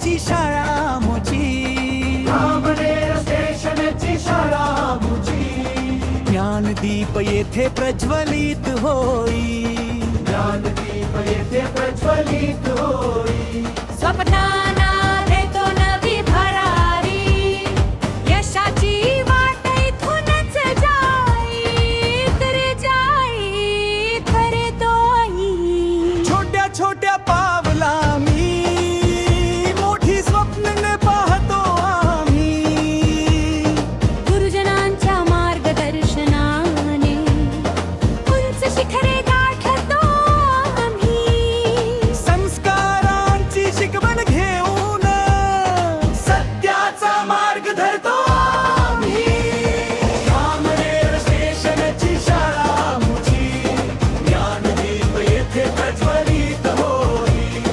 स्टेशनची शाळा आमुची, धामणेर स्टेशनची शाळा आमुची, ज्ञानदीप येथे प्रज्वलित होई, ज्ञानदीप येथे प्रज्वलित होई. स्वप्नांना देतो नवी भरारी, यशाची वाट इथूनच जाई, तरे जाई, तरे तोई. छोट्या छोट्या पावलांनी मोठी स्वप्न पाहतो आम्ही, गुरुजनांच्या मार्गदर्शनाने उंच शिखरे गाठतो आम्ही. संस्कारांची शिकवण घेऊन सत्याचा मार्ग धरतो आम्ही. धामणेर स्टेशनची शाळा आमुची, ज्ञानदीप येथे प्रज्वलित होई.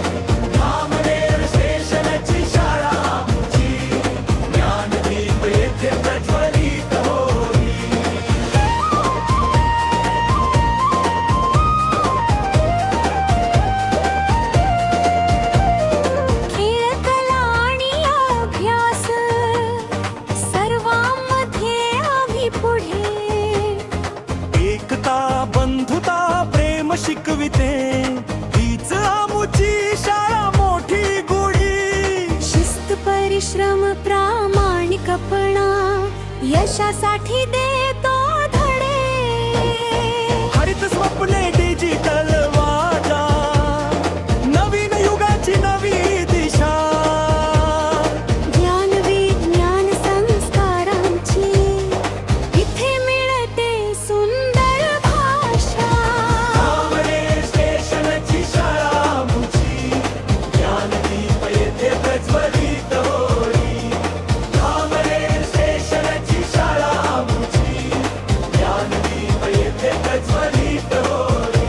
धामणेर स्टेशनची शाळा आमुची, ज्ञानदीप येथे प्रज्वलित होई. खेळ, कला आणि अभ्यास सर्वांमध्ये आम्ही पुढे. एकता बंधुता प्रेम शिकविते, हीच आमुची शाळा मोठी गुढी. शिस्त, परिश्रम, प्रामाणिकपणा यशासाठी देतो धडे. हरित स्वप्ने डिजिटल वाटा, नवीन युगाची नवी दिशा. ज्ञान, विज्ञान, संस्कारांची इथे मिळते सुंदर भाषा. धामणेर स्टेशनची शाळा आमुची, ज्ञानदीप येथे प्रज्वलित होई. धामणेर स्टेशनची शाळा आमुची, ज्ञानदीप येथे प्रज्वलित होई.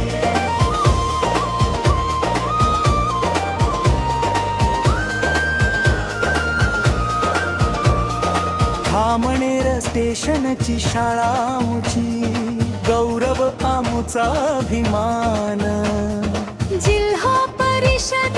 धामणेर स्टेशनची शाळा आमुची, गौरव आमुचा अभिमान. जिल्हा परिषद